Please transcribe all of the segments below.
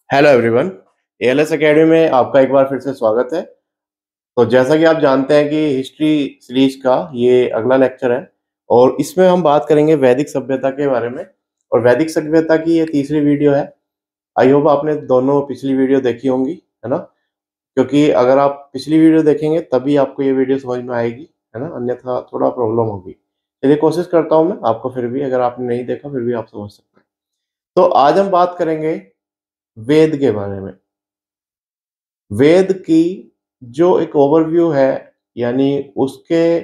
Hello everyone. ALS academy में आपका एक बार फिर से स्वागत है। तो जैसा कि आप जानते हैं कि हिस्ट्री सीरीज का ये अगला लेक्चर है और इसमें हम बात करेंगे वैदिक सभ्यता के बारे में। और वैदिक सभ्यता की ये तीसरी वीडियो है। आई होप आपने दोनों पिछली वीडियो देखी होंगी, है ना? क्योंकि अगर आप पिछली वीडियो देखेंगे तभी आपको ये वीडियो समझ में आएगी, है ना? अन्यथा थोड़ा प्रॉब्लम होगी। चलिए कोशिश करता हूँ मैं आपको, फिर भी अगर आपने नहीं देखा फिर भी आप समझ सकते हैं। तो आज हम बात करेंगे वेद के बारे में। वेद की जो एक ओवरव्यू है, यानी उसके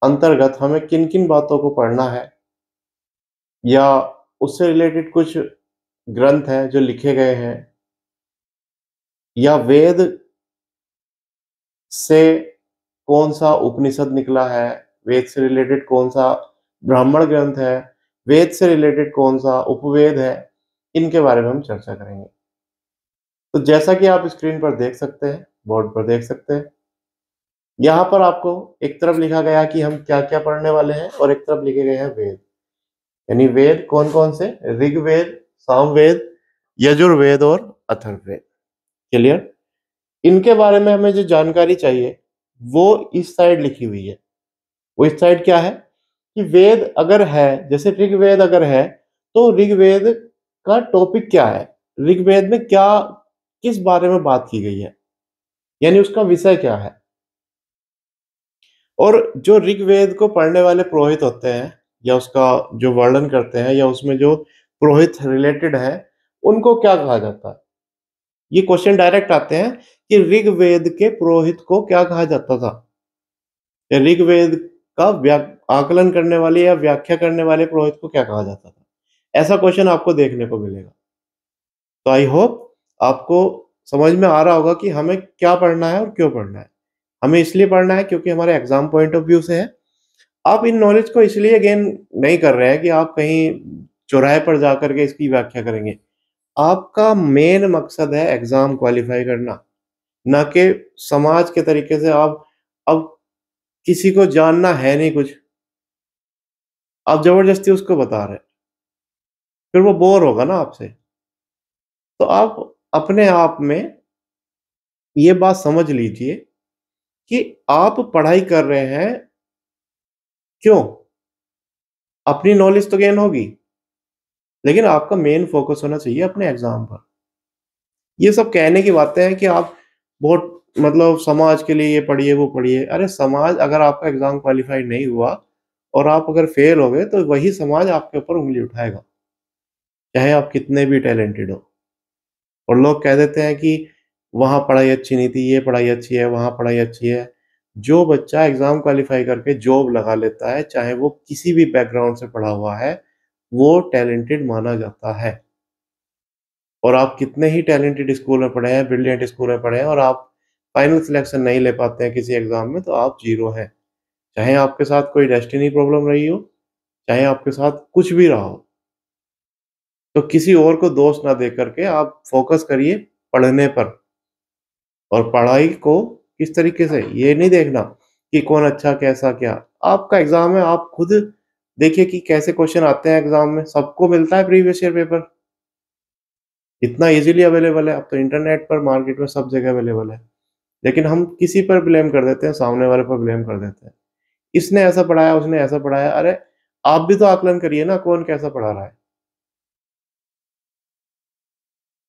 अंतर्गत हमें किन किन बातों को पढ़ना है, या उससे रिलेटेड कुछ ग्रंथ हैं जो लिखे गए हैं, या वेद से कौन सा उपनिषद निकला है, वेद से रिलेटेड कौन सा ब्राह्मण ग्रंथ है, वेद से रिलेटेड कौन सा उपवेद है, इनके बारे में हम चर्चा करेंगे। तो जैसा कि आप स्क्रीन पर देख सकते हैं, बोर्ड पर देख सकते हैं, यहाँ पर आपको एक तरफ लिखा गया कि हम क्या क्या पढ़ने वाले हैं और एक तरफ लिखे गए हैं वेद। यानी वेद कौन कौन से? ऋग्वेद, सामवेद, यजुर्वेद और अथर्ववेद। क्लियर? इनके बारे में हमें जो जानकारी चाहिए वो इस साइड लिखी हुई है। वो इस साइड क्या है कि वेद अगर है, जैसे ऋग्वेद अगर है, तो ऋग्वेद का टॉपिक क्या है, ऋग्वेद में क्या किस बारे में बात की गई है, यानी उसका विषय क्या है। और जो ऋग्वेद को पढ़ने वाले पुरोहित होते हैं, या उसका जो वर्णन करते हैं, या उसमें जो पुरोहित रिलेटेड है, उनको क्या कहा जाता है? ये क्वेश्चन डायरेक्ट आते हैं कि ऋग्वेद के पुरोहित को क्या कहा जाता था, या ऋग्वेद का आकलन करने वाले या व्याख्या करने वाले पुरोहित को क्या कहा जाता था। ऐसा क्वेश्चन आपको देखने को मिलेगा। तो आई होप आपको समझ में आ रहा होगा कि हमें क्या पढ़ना है और क्यों पढ़ना है। हमें इसलिए पढ़ना है क्योंकि हमारे एग्जाम पॉइंट ऑफ व्यू से है। आप इन नॉलेज को इसलिए गेन नहीं कर रहे हैं कि आप कहीं चौराहे पर जाकर के इसकी व्याख्या करेंगे। आपका मेन मकसद है एग्जाम क्वालिफाई करना, ना कि समाज के तरीके से आप अब किसी को जानना है नहीं कुछ, आप जबरदस्ती उसको बता रहे हैं, फिर वो बोर होगा ना आपसे। तो आप अपने आप में ये बात समझ लीजिए कि आप पढ़ाई कर रहे हैं क्यों? अपनी नॉलेज तो गेन होगी, लेकिन आपका मेन फोकस होना चाहिए अपने एग्जाम पर। ये सब कहने की बातें हैं कि आप बहुत मतलब समाज के लिए ये पढ़िए वो पढ़िए। अरे समाज, अगर आपका एग्जाम क्वालिफाई नहीं हुआ और आप अगर फेल हो गए तो वही समाज आपके ऊपर उंगली उठाएगा, चाहे आप कितने भी टैलेंटेड हो। और लोग कह देते हैं कि वहाँ पढ़ाई अच्छी नहीं थी, ये पढ़ाई अच्छी है, वहाँ पढ़ाई अच्छी है। जो बच्चा एग्जाम क्वालिफाई करके जॉब लगा लेता है, चाहे वो किसी भी बैकग्राउंड से पढ़ा हुआ है, वो टैलेंटेड माना जाता है। और आप कितने ही टैलेंटेड स्कूल में पढ़े हैं, ब्रिलियंट स्कूल में पढ़े हैं, और आप फाइनल सिलेक्शन नहीं ले पाते हैं किसी एग्जाम में, तो आप जीरो हैं। चाहे आपके साथ कोई डेस्टिनी प्रॉब्लम रही हो, चाहे आपके साथ कुछ भी रहा हो, तो किसी और को दोष ना दे करके आप फोकस करिए पढ़ने पर। और पढ़ाई को किस तरीके से, ये नहीं देखना कि कौन अच्छा कैसा क्या। आपका एग्जाम है, आप खुद देखिए कि कैसे क्वेश्चन आते हैं एग्जाम में। सबको मिलता है प्रीवियस ईयर पेपर, इतना इजीली अवेलेबल है। अब तो इंटरनेट पर मार्केट में सब जगह अवेलेबल है। लेकिन हम किसी पर ब्लेम कर देते हैं, सामने वाले पर ब्लेम कर देते हैं, इसने ऐसा पढ़ाया उसने ऐसा पढ़ाया। अरे आप भी तो आकलन करिए ना, कौन कैसा पढ़ा रहा है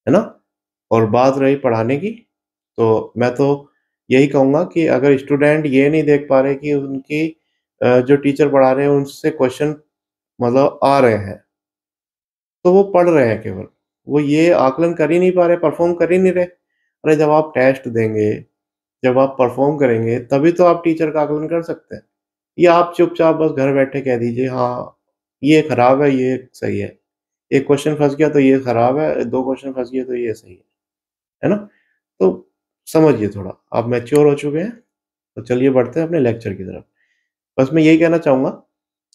ना? और बात रही पढ़ाने की, तो मैं तो यही कहूँगा कि अगर स्टूडेंट ये नहीं देख पा रहे कि उनकी जो टीचर पढ़ा रहे हैं उनसे क्वेश्चन मतलब आ रहे हैं, तो वो पढ़ रहे हैं केवल, वो ये आकलन कर ही नहीं पा रहे, परफॉर्म कर ही नहीं रहे। अरे जब आप टेस्ट देंगे, जब आप परफॉर्म करेंगे, तभी तो आप टीचर का आकलन कर सकते हैं। या आप चुपचाप बस घर बैठे कह दीजिए हाँ ये खराब है ये सही है, एक क्वेश्चन फंस गया तो ये खराब है, दो क्वेश्चन फंस गए तो ये सही है ना? तो समझिए, थोड़ा आप मैच्योर हो चुके हैं। तो चलिए बढ़ते हैं अपने लेक्चर की तरफ। बस मैं यही कहना चाहूँगा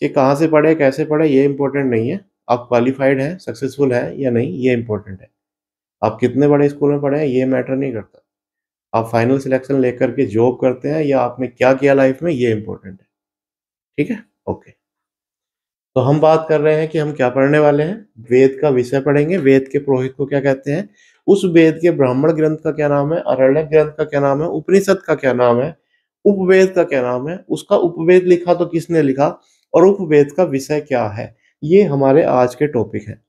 कि कहाँ से पढ़े कैसे पढ़े ये इम्पोर्टेंट नहीं है। आप क्वालिफाइड हैं, सक्सेसफुल हैं या नहीं, ये इम्पोर्टेंट है। आप कितने बड़े स्कूल में पढ़े हैं ये मैटर नहीं करता। आप फाइनल सिलेक्शन लेकर के जॉब करते हैं या आपने क्या किया लाइफ में, ये इम्पोर्टेंट है। ठीक है? ओके। तो हम बात कर रहे हैं कि हम क्या पढ़ने वाले हैं, वेद का विषय पढ़ेंगे। वेद के पुरोहित को क्या कहते हैं, उस वेद के ब्राह्मण ग्रंथ का क्या नाम है, आरण्यक ग्रंथ का क्या नाम है, उपनिषद का क्या नाम है, उपवेद का क्या नाम है, उसका उपवेद लिखा तो किसने लिखा, और उपवेद का विषय क्या है। ये हमारे आज के टॉपिक है।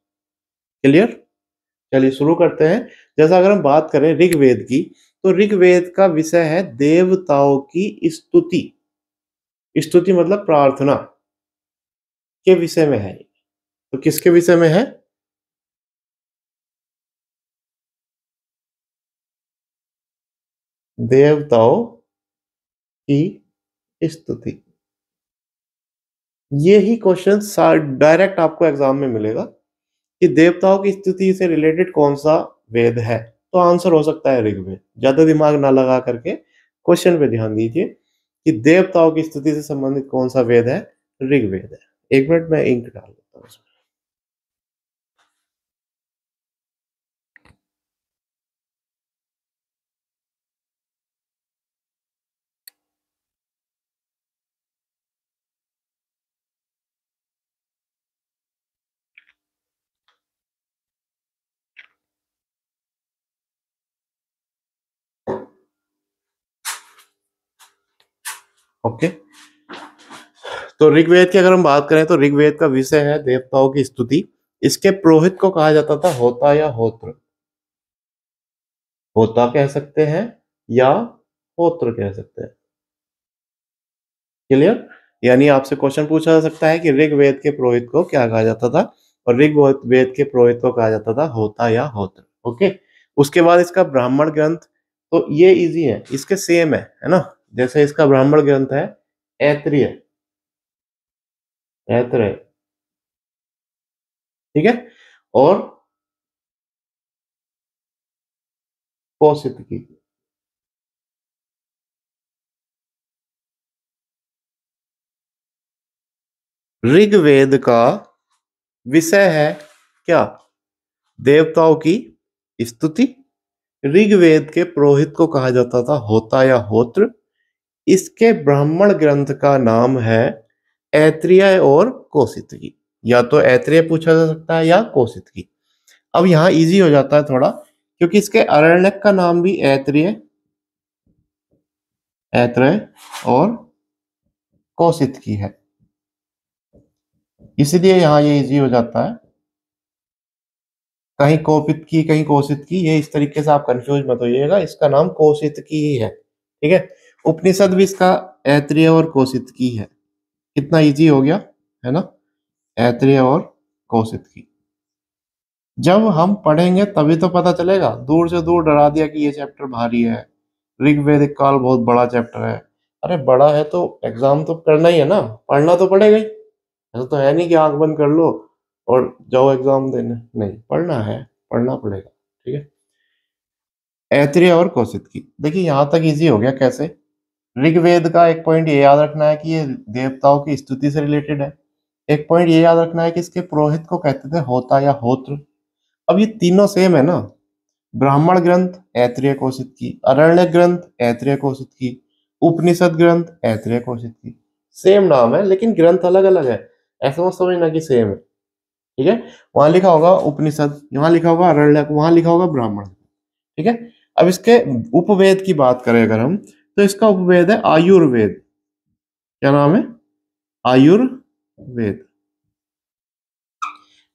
क्लियर? चलिए शुरू करते हैं। जैसा अगर हम बात करें ऋग्वेद की, तो ऋग्वेद का विषय है देवताओं की स्तुति। स्तुति मतलब प्रार्थना के विषय में है। तो किसके विषय में है, देवताओं की स्तुति। ये ही क्वेश्चन डायरेक्ट आपको एग्जाम में मिलेगा कि देवताओं की स्तुति से रिलेटेड कौन सा वेद है। तो आंसर हो सकता है ऋग्वेद। ज्यादा दिमाग ना लगा करके क्वेश्चन पे ध्यान दीजिए कि देवताओं की स्तुति से संबंधित कौन सा वेद है, ऋग्वेद है। एक मिनट में इंक डाल देता हूँ इसमें। ओके, तो ऋग्वेद की अगर हम बात करें तो ऋग्वेद का विषय है देवताओं की स्तुति। इसके पुरोहित को कहा जाता था होता या होत्र। होता कह सकते हैं या होत्र कह सकते हैं। क्लियर? यानी आपसे क्वेश्चन पूछा जा सकता है कि ऋग्वेद के पुरोहित को क्या कहा जाता था, और ऋग्वेद के पुरोहित को कहा जाता था होता या होत्र। ओके, उसके बाद इसका ब्राह्मण ग्रंथ, तो ये इजी है, इसके सेम है ना। जैसे इसका ब्राह्मण ग्रंथ है ऐत्रेय, ऐत्रेय, ठीक है, और कौशिक की। ऋग्वेद का विषय है क्या, देवताओं की स्तुति। ऋग्वेद के पुरोहित को कहा जाता था होता या होत्र। इसके ब्राह्मण ग्रंथ का नाम है ऐत्रेय और कौशितकी। या तो ऐत्रेय पूछा जा सकता है या कौशितकी। अब यहाँ इजी हो जाता है थोड़ा, क्योंकि इसके अरण्यक का नाम भी ऐत्रेय, ऐत्रेय और कौशितकी है, इसलिए यहाँ ये इजी हो जाता है। कहीं कौपित की कहीं कौशित की, ये इस तरीके से आप कंफ्यूज मत होइएगा, इसका नाम कौशित की ही है। ठीक है, उपनिषद भी इसका ऐत्रेय और कौशित की है। कितना इजी हो गया है ना, ऐत्रेय और कौशित की। जब हम पढ़ेंगे तभी तो पता चलेगा। दूर से दूर डरा दिया कि ये चैप्टर भारी है, ऋग्वेदिक काल बहुत बड़ा चैप्टर है। अरे बड़ा है तो एग्जाम तो करना ही है ना, पढ़ना तो पड़ेगा ही। ऐसा तो है नहीं कि आंख बंद कर लो और जाओ एग्जाम देने, नहीं, पढ़ना है, पढ़ना पड़ेगा। ठीक है, ऐत्रेय और कौशिक की। देखिए यहां तक इजी हो गया। कैसे, ऋग्वेद का एक पॉइंट ये याद रखना है कि ये देवताओं की स्तुति से रिलेटेड है। एक पॉइंट ये याद रखना है कि इसके पुरोहित को कहते थे होता या होत्र। अब ये तीनों सेम है ना, ब्राह्मण ग्रंथ ऐत्रेय कौशिक की, अरण्य ग्रंथ ऐत्रेय कौशिक की, उपनिषद ग्रंथ ऐत्रेय कौशिक की। सेम नाम है लेकिन ग्रंथ अलग अलग है, ऐसा मत समझना कि सेम है। ठीक है, वहां लिखा होगा उपनिषद, यहाँ लिखा होगा अरण्यक, वहां लिखा होगा ब्राह्मण। ठीक है, अब इसके उपवेद की बात करें अगर हम, तो इसका उपवेद है आयुर्वेद। क्या नाम है, आयुर्वेद।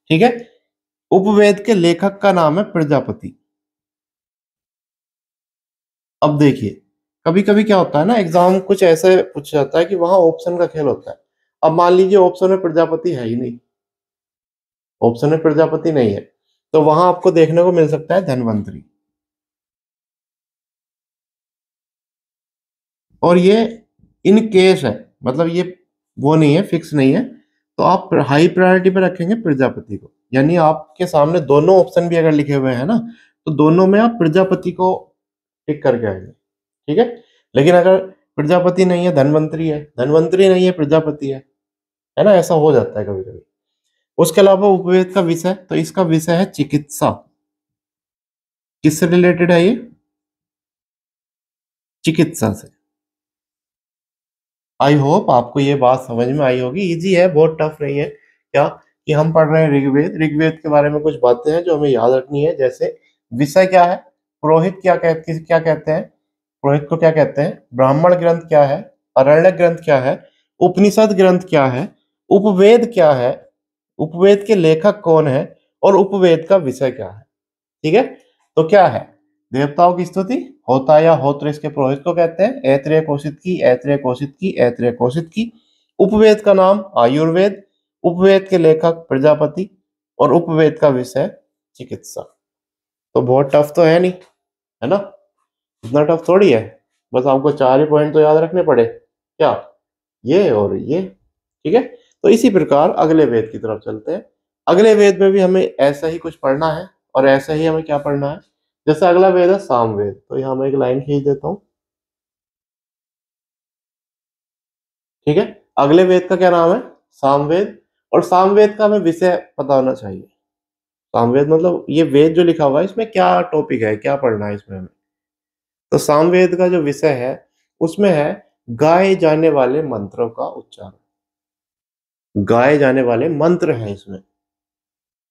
ठीक है, उपवेद के लेखक का नाम है प्रजापति। अब देखिए, कभी कभी क्या होता है ना, एग्जाम कुछ ऐसे पूछ जाता है कि वहां ऑप्शन का खेल होता है। अब मान लीजिए ऑप्शन में प्रजापति है ही नहीं, ऑप्शन में प्रजापति नहीं है, तो वहां आपको देखने को मिल सकता है धन्वंतरी। और ये इन केस है, मतलब ये वो नहीं है, फिक्स नहीं है। तो आप हाई प्रायोरिटी पे रखेंगे प्रजापति को, यानी आपके सामने दोनों ऑप्शन भी अगर लिखे हुए हैं ना, तो दोनों में आप प्रजापति को टिक करके आएंगे। ठीक है, लेकिन अगर प्रजापति नहीं है धन्वंतरी है, धन्वंतरी नहीं है प्रजापति है ना, ऐसा हो जाता है कभी कभी। उसके अलावा उपवेद का विषय, तो इसका विषय है चिकित्सा। किससे रिलेटेड है ये, चिकित्सा से। आई होप आपको ये बात समझ में आई होगी। इजी है, बहुत टफ नहीं है। क्या कि हम पढ़ रहे हैं ऋग्वेद, ऋग्वेद के बारे में कुछ बातें हैं जो हमें याद रखनी है। जैसे विषय क्या है, पुरोहित क्या कहते हैं, पुरोहित को क्या कहते हैं, ब्राह्मण ग्रंथ क्या है, अरण्य ग्रंथ क्या है, उपनिषद ग्रंथ क्या है, उपवेद क्या है, उपवेद के लेखक कौन है, और उपवेद का विषय क्या है। ठीक है, तो क्या है, देवताओं की स्तुति, होता या होत्र इसके पुरोहित को कहते हैं, ऐत्रेय कोशित की, ऐत्रेय कोशित की, ऐत्रेय कोशित की। उपवेद का नाम आयुर्वेद, उपवेद के लेखक प्रजापति, और उपवेद का विषय चिकित्सा। तो बहुत टफ तो है नहीं, है ना, इतना टफ थोड़ी है, बस आपको 4 ही पॉइंट तो याद रखने पड़े, क्या, ये और ये। ठीक है, तो इसी प्रकार अगले वेद की तरफ चलते हैं। अगले वेद में भी हमें ऐसा ही कुछ पढ़ना है, और ऐसा ही हमें क्या पढ़ना है, जैसे अगला वेद है सामवेद, तो यहाँ मैं एक लाइन खींच देता हूँ। ठीक है, अगले वेद का क्या नाम है, सामवेद, और सामवेद का हमें विषय पता होना चाहिए। सामवेद मतलब ये वेद जो लिखा हुआ है इसमें क्या टॉपिक है, क्या पढ़ना है इसमें हमें। तो सामवेद का जो विषय है उसमें है गाए जाने वाले मंत्रों का उच्चारण, गाए जाने वाले मंत्र हैं इसमें।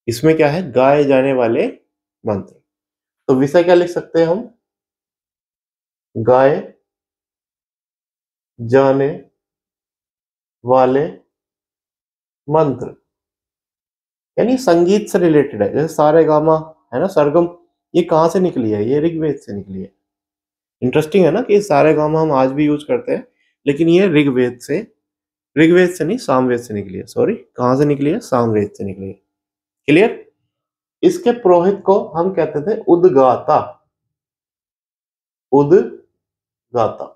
इसमें क्या है, गाए जाने वाले मंत्र। तो विषय क्या लिख सकते हैं हम, गाए जाने वाले मंत्र, यानी संगीत से रिलेटेड है। जैसे सारे गामा है ना, सरगम, ये कहाँ से निकली है, ये ऋग्वेद से निकली है। इंटरेस्टिंग है ना कि सारे गामा हम आज भी यूज करते हैं, लेकिन ये ऋग्वेद से नहीं सामवेद से निकली है। सॉरी, कहाँ से निकली है, सामवेद से निकली है। क्लियर। इसके पुरोहित को हम कहते थे उदगाता, उदगाता।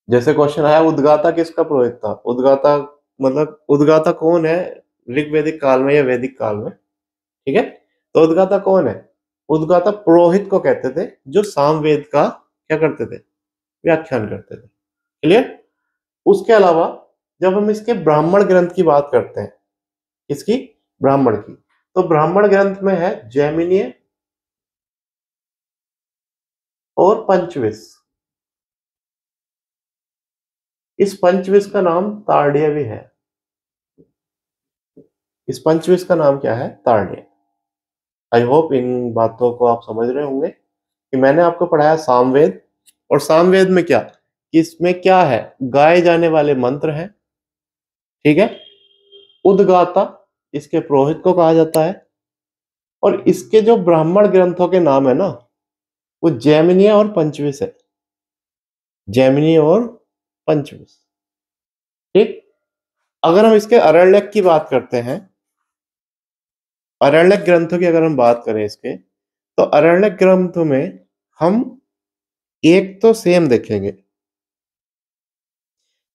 जैसे क्वेश्चन आया उदगाता किसका पुरोहित था, उदगाता मतलब उदगाता कौन है ऋग्वैदिक काल में या वैदिक काल में। ठीक है, तो उदगाता कौन है, उदगाता पुरोहित को कहते थे जो सामवेद का क्या करते थे, व्याख्यान करते थे। क्लियर। उसके अलावा जब हम इसके ब्राह्मण ग्रंथ की बात करते हैं, इसकी ब्राह्मण की, तो ब्राह्मण ग्रंथ में है जैमिनीय और पंचविश। इस पंचविश का नाम ताड़िय भी है। इस पंचविश का नाम क्या है, ताड़िय। आई होप इन बातों को आप समझ रहे होंगे कि मैंने आपको पढ़ाया सामवेद, और सामवेद में क्या, इसमें क्या है, गाए जाने वाले मंत्र हैं। ठीक है, उदगाता इसके पुरोहित को कहा जाता है, और इसके जो ब्राह्मण ग्रंथों के नाम है ना, वो जैमिनीय और पंचविश है, जैमिनीय और पंचविश। ठीक। अगर हम इसके अरण्यक की बात करते हैं, अरण्यक ग्रंथों की अगर हम बात करें इसके, तो अरण्यक ग्रंथों में हम एक तो सेम देखेंगे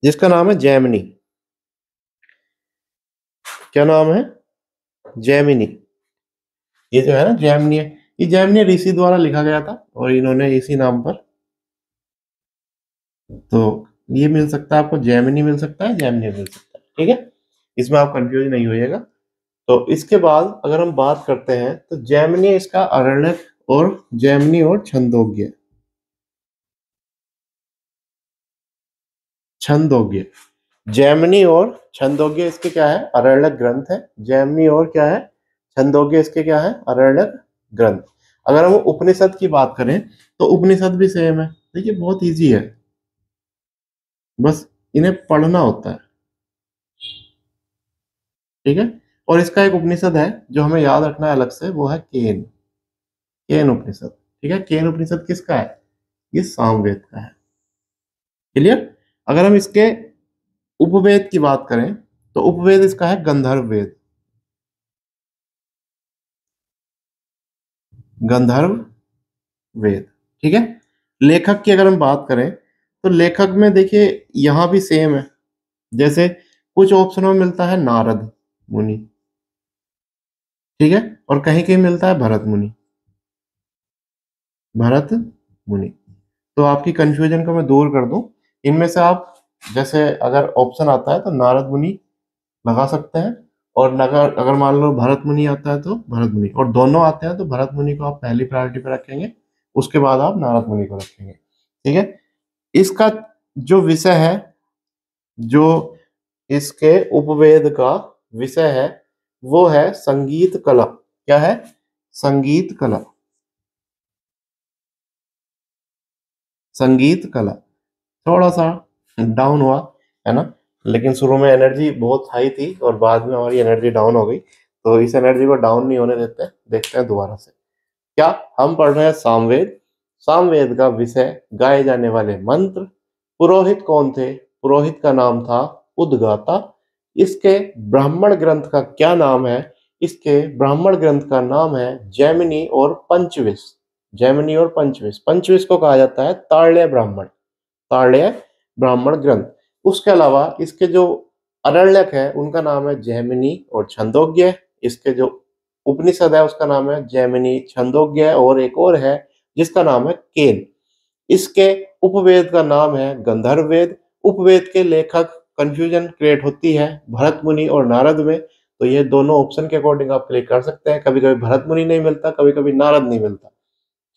जिसका नाम है जैमिनी। क्या नाम है, जैमिनी। ये जो है ना जैमिनी, ये जैमिनी ऋषि द्वारा लिखा गया था और इन्होंने इसी नाम पर, तो ये मिल सकता है आपको, जैमिनी मिल सकता है, जैमिनी मिल सकता है। ठीक है, इसमें आप कंफ्यूज नहीं होइएगा। तो इसके बाद अगर हम बात करते हैं तो जैमिनी इसका अरण्यक, और जैमिनी और छंदोग्य, छंदोग्य, जैमिनी और छंदोग्य इसके क्या है, अरण्यक ग्रंथ है। जैमिनी और क्या है, छंदोग्य इसके क्या है, अरण्यक ग्रंथ। अगर हम उपनिषद की बात करें तो उपनिषद भी सेम है। देखिए बहुत इजी है, बस इन्हें पढ़ना होता है। ठीक है, और इसका एक उपनिषद है जो हमें याद रखना है अलग से, वो है केन, केन उपनिषद। ठीक है, केन उपनिषद किसका है, ये सामवेद का है। क्लियर। अगर हम इसके उपवेद की बात करें तो उपवेद इसका है गंधर्व वेद, गंधर्व वेद। ठीक है, लेखक की अगर हम बात करें तो लेखक में देखिए यहां भी सेम है। जैसे कुछ ऑप्शनों में मिलता है नारद मुनि, ठीक है, और कहीं कहीं मिलता है भरत मुनि, भरत मुनि। तो आपकी कंफ्यूजन को मैं दूर कर दूं, इनमें से आप जैसे अगर ऑप्शन आता है तो नारद मुनि लगा सकते हैं, और अगर अगर मान लो भरत मुनि आता है तो भरत मुनि, और दोनों आते हैं तो भरत मुनि को आप पहली प्रायोरिटी पे रखेंगे, उसके बाद आप नारद मुनि को रखेंगे। ठीक है, इसका जो विषय है, जो इसके उपवेद का विषय है वो है संगीत कला। क्या है? संगीत कला। संगीत कला। थोड़ा सा डाउन हुआ है ना, लेकिन शुरू में एनर्जी बहुत हाई थी और बाद में हमारी एनर्जी डाउन हो गई, तो इस एनर्जी को डाउन नहीं होने देते, देखते हैं दोबारा से। क्या हम पढ़ रहे हैं? सामवेद। सामवेद का विषय गाए जाने वाले मंत्र। पुरोहित कौन थे? पुरोहित का नाम था उद्गाता। इसके ब्राह्मण ग्रंथ का क्या नाम है? इसके ब्राह्मण ग्रंथ का नाम है जैमिनी और पंचविश। जैमिनी और पंचविश। पंचविश को कहा जाता है ताड़्य ब्राह्मण। ताड़्य ब्राह्मण ग्रंथ। उसके अलावा इसके जो अरण्यक है उनका नाम है जैमिनी और छंदोग्य। इसके जो उपनिषद है उसका नाम है जैमिनी, छंदोग्य, और एक और है जिसका नाम है केन। इसके उपवेद का नाम है गंधर्व वेद। उपवेद के लेखक, कंफ्यूजन क्रिएट होती है भरत मुनि और नारद में, तो ये दोनों ऑप्शन के अकॉर्डिंग आप क्लिक कर सकते हैं। कभी कभी भरत मुनि नहीं मिलता, कभी कभी नारद नहीं मिलता,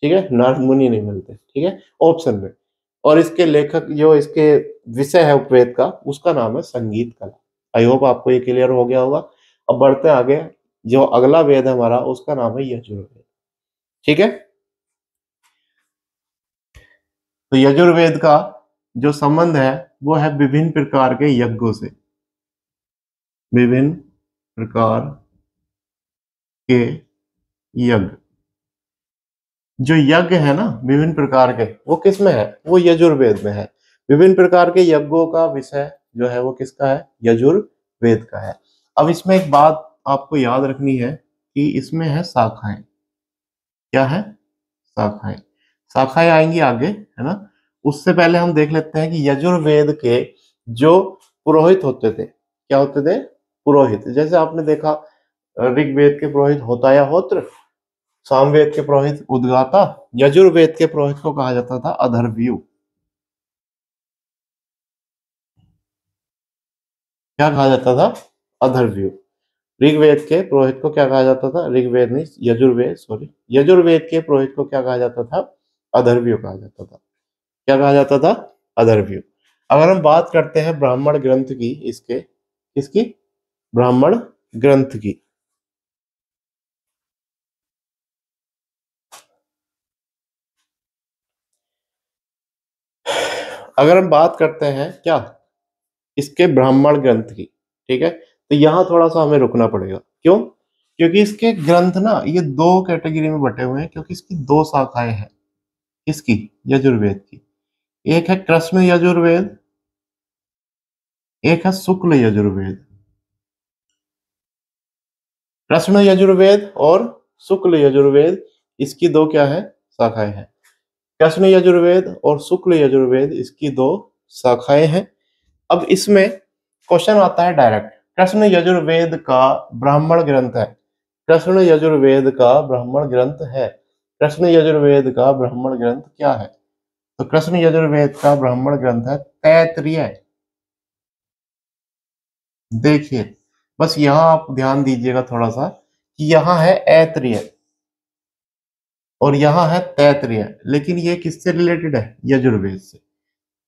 ठीक है, नारद मुनि नहीं मिलते, ठीक है, ऑप्शन में। और इसके लेखक जो इसके विषय है उपवेद का, उसका नाम है संगीत कला। आई होप आपको ये क्लियर हो गया होगा। अब बढ़ते हैं आगे। जो अगला वेद है हमारा उसका नाम है यजुर्वेद। ठीक है, तो यजुर्वेद का जो संबंध है वो है विभिन्न प्रकार के यज्ञों से। विभिन्न प्रकार के यज्ञ। जो यज्ञ है ना विभिन्न प्रकार के, वो किस में है? वो यजुर्वेद में है। विभिन्न प्रकार के यज्ञों का विषय जो है वो किसका है? यजुर्वेद का है। अब इसमें एक बात आपको याद रखनी है कि इसमें है शाखाएं। क्या है? शाखाएं। शाखाएं आएंगी आगे, है ना। उससे पहले हम देख लेते हैं कि यजुर्वेद के जो पुरोहित होते थे, क्या होते थे? पुरोहित। जैसे आपने देखा ऋग्वेद के पुरोहित होताया होत्र, सामवेद के पुरोहित उद्गाता, यजुर्वेद के पुरोहित को कहा जाता था अधर्व्यू। क्या कहा जाता था? अधर्व्यू। ऋग्वेद के पुरोहित को क्या कहा जाता था? ऋग्वेद नहीं, यजुर्वेद, सॉरी, यजुर्वेद के पुरोहित को क्या कहा जाता था? अधर्व्यू कहा जाता था। क्या कहा जाता था? अधर्व्यू। अगर हम बात करते हैं ब्राह्मण ग्रंथ की, इसके किसकी? ब्राह्मण ग्रंथ की। अगर हम बात करते हैं क्या इसके ब्राह्मण ग्रंथ की, ठीक है, तो यहां थोड़ा सा हमें रुकना पड़ेगा। क्यों? क्योंकि इसके ग्रंथ ना ये दो कैटेगरी में बटे हुए हैं, क्योंकि इसकी दो शाखाएं हैं। किसकी? यजुर्वेद की। एक है कृष्ण यजुर्वेद, एक है शुक्ल यजुर्वेद। कृष्ण यजुर्वेद और शुक्ल यजुर्वेद, इसकी दो क्या है? शाखाएं हैं। कृष्ण यजुर्वेद और शुक्ल यजुर्वेद, इसकी दो शाखाएं हैं। अब इसमें क्वेश्चन आता है डायरेक्ट। कृष्ण यजुर्वेद का ब्राह्मण ग्रंथ है। कृष्ण यजुर्वेद का ब्राह्मण ग्रंथ है। कृष्ण यजुर्वेद का ब्राह्मण ग्रंथ क्या है? तो कृष्ण यजुर्वेद का ब्राह्मण ग्रंथ है तैत्तिरीय। देखिए, बस यहां आप ध्यान दीजिएगा थोड़ा सा कि यहां है ऐत्रेय और यहाँ है तैत्तिरीय, लेकिन ये किससे रिलेटेड है? यजुर्वेद से।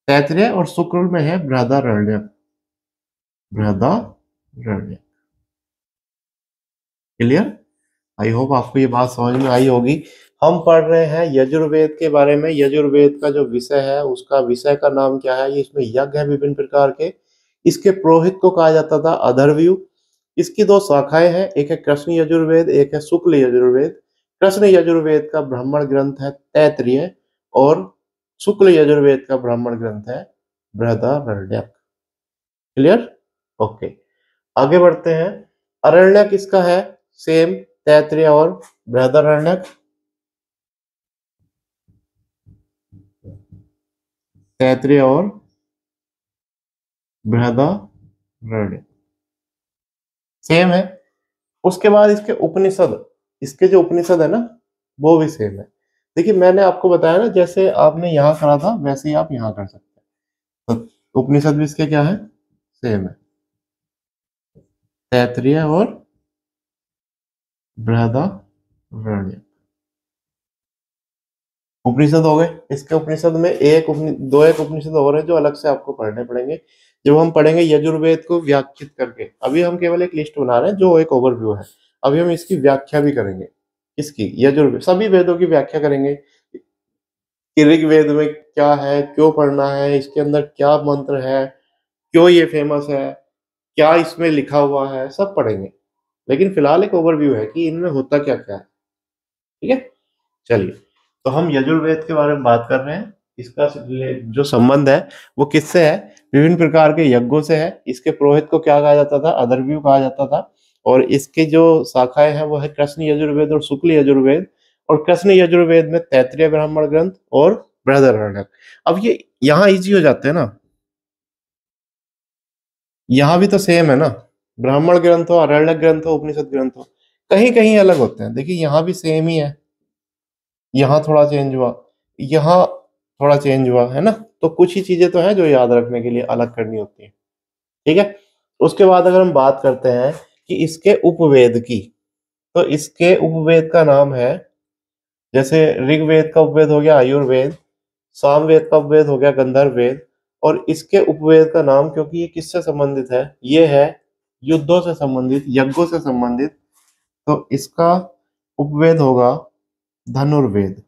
तैत्तिरीय और शुक्ल में है Brihadaranyaka. Brihadaranyaka. Clear? I hope आपको ये बात समझ में आई होगी। हम पढ़ रहे हैं यजुर्वेद के बारे में। यजुर्वेद का जो विषय है उसका विषय का नाम क्या है? ये इसमें यज्ञ है विभिन्न प्रकार के। इसके पुरोहित को कहा जाता था अधर्व्यू। इसकी दो शाखाएं हैं, एक है कृष्ण यजुर्वेद, एक है शुक्ल यजुर्वेद। कृष्ण यजुर्वेद का ब्राह्मण ग्रंथ है तैत्तिरीय और शुक्ल यजुर्वेद का ब्राह्मण ग्रंथ है बृहदारण्यक। क्लियर? ओके, आगे बढ़ते हैं। अरण्यक किसका है? सेम, तैत्तिरीय और बृहदारण्यक। तैत्तिरीय और बृहदारण्यक सेम है। उसके बाद इसके उपनिषद, इसके जो उपनिषद है ना वो भी सेम है। देखिए, मैंने आपको बताया ना, जैसे आपने यहाँ करा था वैसे ही आप यहाँ कर सकते हैं। तो उपनिषद भी इसके क्या है? सेम है, तैत्तिरीय और बृहदारण्यक। उपनिषद हो गए। इसके उपनिषद में दो एक उपनिषद और है जो अलग से आपको पढ़ने पड़ेंगे। जब हम पढ़ेंगे यजुर्वेद को व्याख्यात करके, अभी हम केवल एक लिस्ट बना रहे हैं जो एक ओवरव्यू है, अभी हम इसकी व्याख्या भी करेंगे। इसकी यजुर्वेद सभी वेदों की व्याख्या करेंगे कि ऋग्वेद में क्या है, क्यों पढ़ना है, इसके अंदर क्या मंत्र है, क्यों ये फेमस है, क्या इसमें लिखा हुआ है, सब पढ़ेंगे। लेकिन फिलहाल एक ओवरव्यू है कि इनमें होता क्या क्या है। ठीक है, चलिए, तो हम यजुर्वेद के बारे में बात कर रहे हैं। इसका जो संबंध है वो किससे है? विभिन्न प्रकार के यज्ञों से है। इसके पुरोहित को क्या कहा जाता था? अदर्व्यू कहा जाता था। और इसकी जो शाखाएं हैं वो है कृष्ण यजुर्वेद और शुक्ल यजुर्वेद। और कृष्ण यजुर्वेद में तैत्तिरीय ब्राह्मण ग्रंथ और बृहदारण्यक। अब ये यहाँ इजी हो जाते हैं ना, यहाँ भी तो सेम है ना, ब्राह्मण ग्रंथ हो, अरण्यक ग्रंथ हो, उपनिषद ग्रंथ हो, कहीं कहीं अलग होते हैं। देखिए यहाँ भी सेम ही है, यहाँ थोड़ा चेंज हुआ, यहाँ थोड़ा चेंज हुआ, है ना। तो कुछ ही चीजें तो हैं जो याद रखने के लिए अलग करनी होती है। ठीक है, उसके बाद अगर हम बात करते हैं कि इसके उपवेद की, तो इसके उपवेद का नाम है, जैसे ऋग्वेद का उपवेद हो गया आयुर्वेद, सामवेद का उपवेद हो गया गंधर्व वेद। और इसके उपवेद का नाम, क्योंकि ये किससे संबंधित है, ये है युद्धों से संबंधित, यज्ञों से संबंधित, तो इसका उपवेद होगा धनुर्वेद।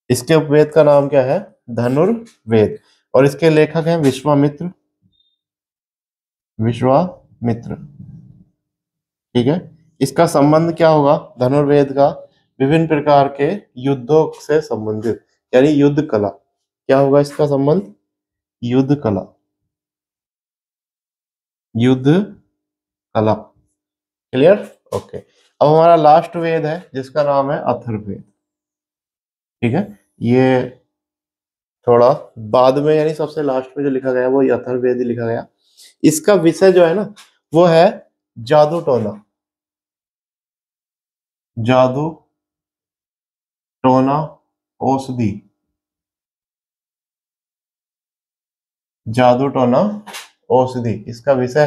इसके उपवेद का नाम क्या है? धनुर्वेद। और इसके लेखक हैं विश्वामित्र, विश्वामित्र। ठीक है, इसका संबंध क्या होगा धनुर्वेद का? विभिन्न प्रकार के युद्धों से संबंधित, यानी युद्ध कला। क्या होगा इसका संबंध? युद्ध कला, युद्ध कला। क्लियर? ओके। अब हमारा लास्ट वेद है जिसका नाम है अथर्ववेद। ठीक है, ये थोड़ा बाद में, यानी सबसे लास्ट में जो लिखा गया वो ये अथर्ववेद ही लिखा गया। इसका विषय जो है ना वो है जादू टोना, जादू टोना, औषधि, जादू टोना औषधि इसका विषय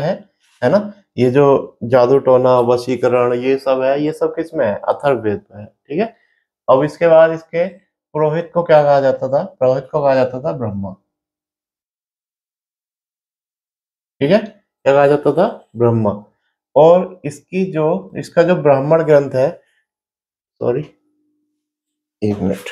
है ना। ये जो जादू टोना, वशीकरण, ये सब है, ये सब किसमें है? अथर्ववेद में है। ठीक है, अब इसके बाद इसके पुरोहित को क्या कहा जाता था? पुरोहित को कहा जाता था ब्रह्मा। ठीक है, क्या कहा जाता था? ब्रह्मा। और इसका जो ब्राह्मण ग्रंथ है, सॉरी एक मिनट,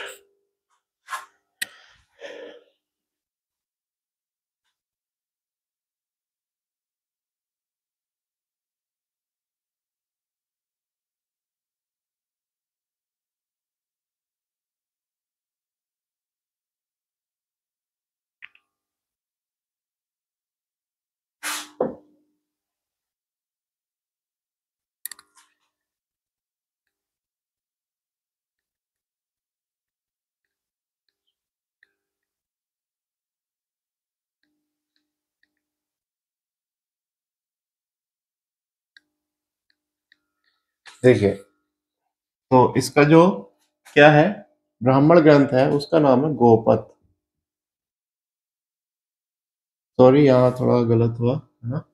देखिए, तो इसका जो क्या है ब्राह्मण ग्रंथ है उसका नाम है गोपद। सॉरी, यहाँ थोड़ा गलत हुआ है ना,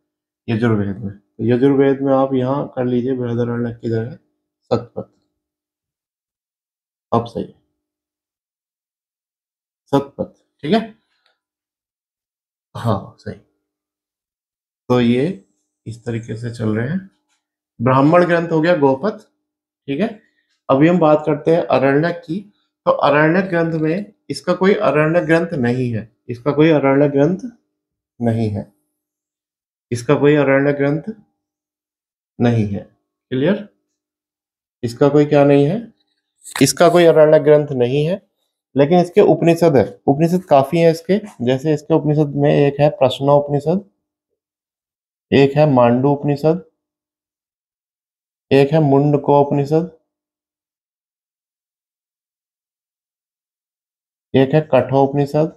यजुर्वेद में। तो यजुर्वेद में आप यहाँ कर लीजिए बृहदारण्यक की जगह सतपथ। अब सही है, सतपथ। ठीक है, हाँ सही। तो ये इस तरीके से चल रहे हैं। ब्राह्मण ग्रंथ हो गया गोपद। ठीक है, अभी हम बात करते हैं अरण्यक की। तो अरण्यक ग्रंथ में इसका कोई अरण्यक ग्रंथ नहीं है, इसका कोई अरण्यक ग्रंथ नहीं है, इसका कोई अरण्यक ग्रंथ नहीं है। क्लियर? इसका कोई क्या नहीं है? इसका कोई अरण्यक ग्रंथ नहीं है। लेकिन इसके उपनिषद है, उपनिषद काफी है इसके। जैसे इसके उपनिषद में एक है प्रश्नोपनिषद, एक है मांडू उपनिषद, एक है मुंडकोपनिषद, एक है कठोपनिषद,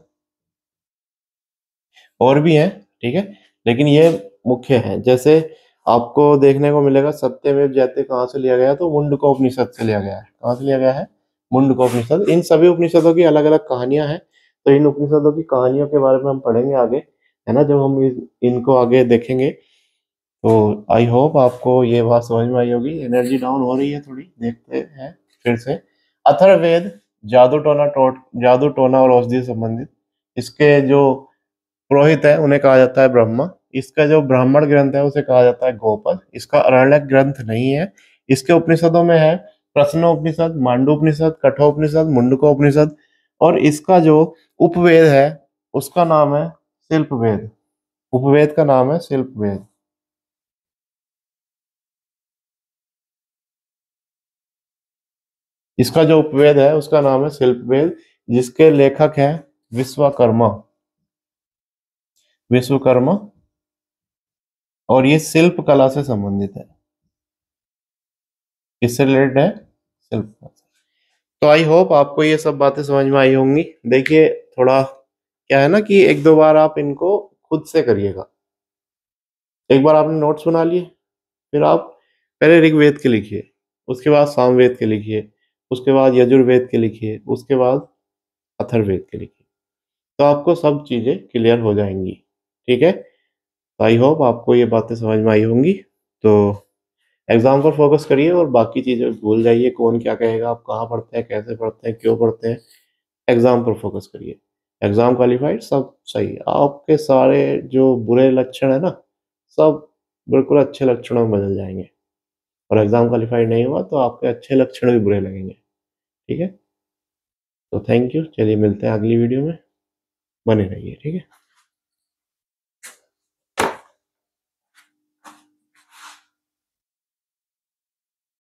और भी है। ठीक है, लेकिन ये मुख्य है। जैसे आपको देखने को मिलेगा सत्यमेव जयते कहाँ से लिया गया है? तो मुंडकोपनिषद से लिया गया है। कहाँ से लिया गया है? मुंडकोपनिषद। इन सभी उपनिषदों की अलग अलग कहानियां हैं। तो इन उपनिषदों की कहानियों के बारे में हम पढ़ेंगे आगे, है ना, जब हम इनको आगे देखेंगे। तो आई होप आपको ये बात समझ में आई होगी। एनर्जी डाउन हो रही है थोड़ी, देखते हैं फिर से। अथर्ववेद जादू टोना और औषधि से संबंधित इसके जो पुरोहित है उन्हें कहा जाता है ब्रह्मा। इसका जो ब्राह्मण ग्रंथ है उसे कहा जाता है गोपद। इसका अरण्यक ग्रंथ नहीं है। इसके उपनिषदों में है प्रश्नोपनिषद, मांडूपनिषद, कठोपनिषद, मुंडकोपनिषद, और इसका जो उपवेद है उसका नाम है शिल्पवेद। उपवेद का नाम है शिल्पवेद। इसका जो उपवेद है उसका नाम है शिल्पवेद, जिसके लेखक हैं विश्वकर्मा। विश्वकर्मा। और ये शिल्प कला से संबंधित है। किससे रिलेटेड है? शिल्प कला से। तो आई होप आपको ये सब बातें समझ में आई होंगी। देखिए, थोड़ा क्या है ना कि एक दो बार आप इनको खुद से करिएगा। एक बार आपने नोट्स बना लिए, फिर आप पहले ऋग्वेद के लिखिए, उसके बाद सामवेद के लिखिए, उसके बाद यजुर्वेद के लिखिए, उसके बाद अथर्ववेद के लिखिए। तो आपको सब चीजें क्लियर हो जाएंगी। ठीक है। तो आई होप आपको ये बातें समझ में आई होंगी। तो एग्जाम पर फोकस करिए और बाकी चीजें भूल जाइए। कौन क्या कहेगा, आप कहाँ पढ़ते हैं, कैसे पढ़ते हैं, क्यों पढ़ते हैं, एग्जाम पर फोकस करिए। एग्जाम क्वालिफाइड सब सही है। आपके सारे जो बुरे लक्षण है ना, सब बिल्कुल अच्छे लक्षणों में बदल जाएंगे। और एग्जाम क्वालिफाइड नहीं हुआ तो आपके अच्छे लक्षण भी बुरे लगेंगे। ठीक है। तो थैंक यू। चलिए मिलते हैं अगली वीडियो में। बने रहिए। ठीक है।